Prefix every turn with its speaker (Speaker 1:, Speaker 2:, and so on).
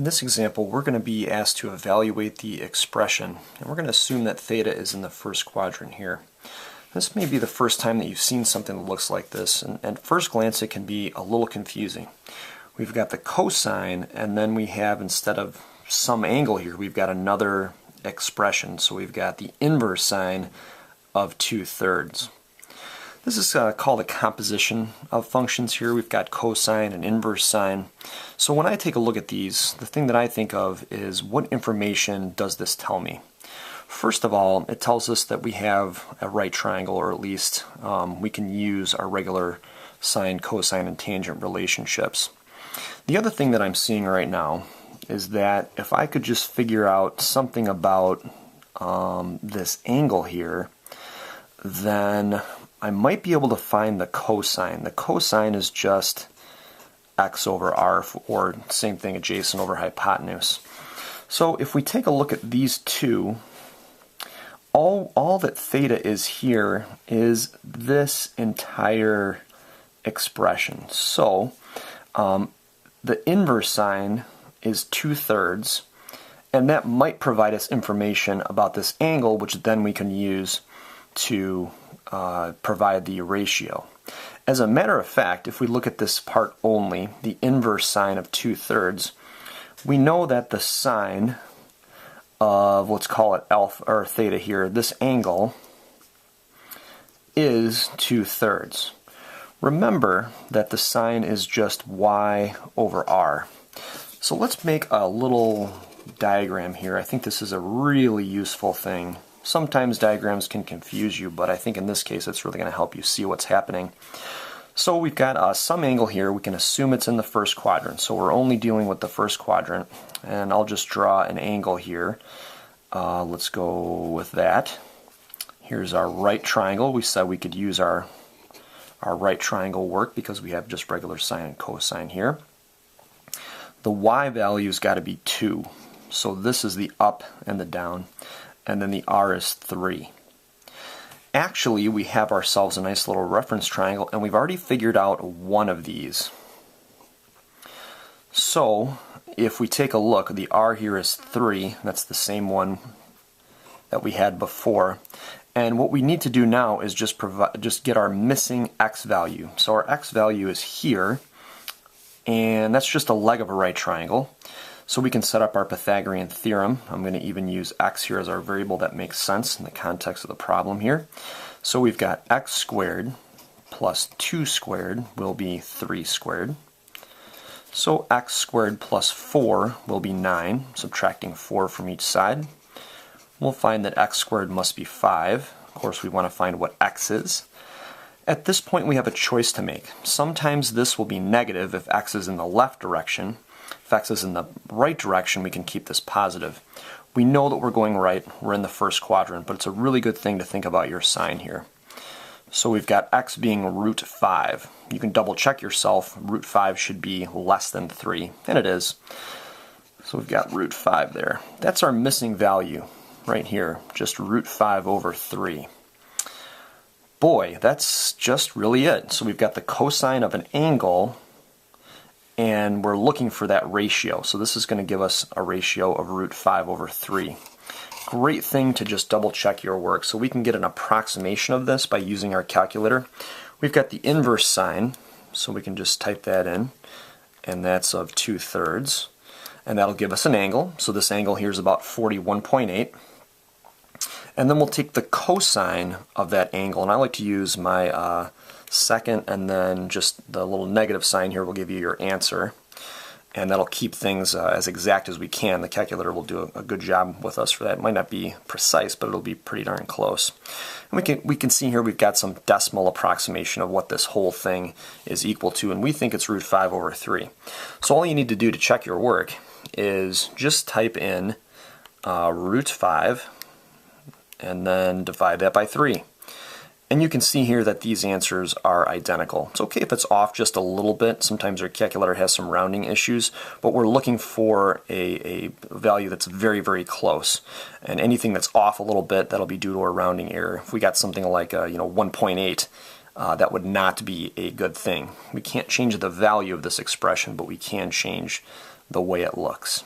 Speaker 1: In this example, we're going to be asked to evaluate the expression, and we're going to assume that theta is in the first quadrant here. This may be the first time that you've seen something that looks like this, and at first glance it can be a little confusing. We've got the cosine, and then we have, instead of some angle here, we've got another expression. So we've got the inverse sine of 2/3. This is called a composition of functions here. We've got cosine and inverse sine. So when I take a look at these, the thing that I think of is, what information does this tell me? First of all, it tells us that we have a right triangle, or at least we can use our regular sine, cosine, and tangent relationships. The other thing that I'm seeing right now is that if I could just figure out something about this angle here, then I might be able to find the cosine. The cosine is just x over r, or same thing, adjacent over hypotenuse. So if we take a look at these two, all that theta is here is this entire expression. So the inverse sine is 2/3, and that might provide us information about this angle, which then we can use to provide the ratio. As a matter of fact, if we look at this part only, the inverse sine of 2/3, we know that the sine of, let's call it alpha or theta here, this angle is 2/3. Remember that the sine is just y over r. So let's make a little diagram here. I think this is a really useful thing. Sometimes diagrams can confuse you, but I think in this case it's really going to help you see what's happening. So we've got some angle here. We can assume it's in the first quadrant, so we're only dealing with the first quadrant. And I'll just draw an angle here. Let's go with that. Here's our right triangle. We said we could use our right triangle work because we have just regular sine and cosine here. The y value's got to be 2. So this is the up and the down. And then the r is 3. Actually, we have ourselves a nice little reference triangle, and we've already figured out one of these. So if we take a look, the r here is 3. That's the same one that we had before. And what we need to do now is just get our missing x value. So our x value is here, and that's just a leg of a right triangle. So we can set up our Pythagorean theorem. I'm going to even use x here as our variable. That makes sense in the context of the problem here. So we've got x squared plus 2 squared will be 3 squared. So x squared plus 4 will be 9, subtracting 4 from each side. We'll find that x squared must be 5. Of course, we want to find what x is. At this point, we have a choice to make. Sometimes this will be negative if x is in the left direction. If x is in the right direction, we can keep this positive. We know that we're going right. We're in the first quadrant, but it's a really good thing to think about your sign here. So we've got x being root 5. You can double check yourself. Root 5 should be less than 3, and it is. So we've got root 5 there. That's our missing value right here, just root 5 over 3. Boy, that's just really it. So we've got the cosine of an angle, and we're looking for that ratio. So this is going to give us a ratio of root 5 over 3. Great thing to just double check your work. So we can get an approximation of this by using our calculator. We've got the inverse sine, so we can just type that in, and that's of 2/3. And that'll give us an angle. So this angle here is about 41.8. And then we'll take the cosine of that angle, and I like to use my second, and then just the little negative sign here will give you your answer, and that'll keep things as exact as we can. The calculator will do a good job with us for that. It might not be precise, but it'll be pretty darn close. And we can see here we've got some decimal approximation of what this whole thing is equal to, and we think it's root 5 over 3. So all you need to do to check your work is just type in root 5 and then divide that by 3. And you can see here that these answers are identical. It's okay if it's off just a little bit. Sometimes our calculator has some rounding issues, but we're looking for a value that's very, very close. And anything that's off a little bit, that'll be due to a rounding error. If we got something like 1.8, that would not be a good thing. We can't change the value of this expression, but we can change the way it looks.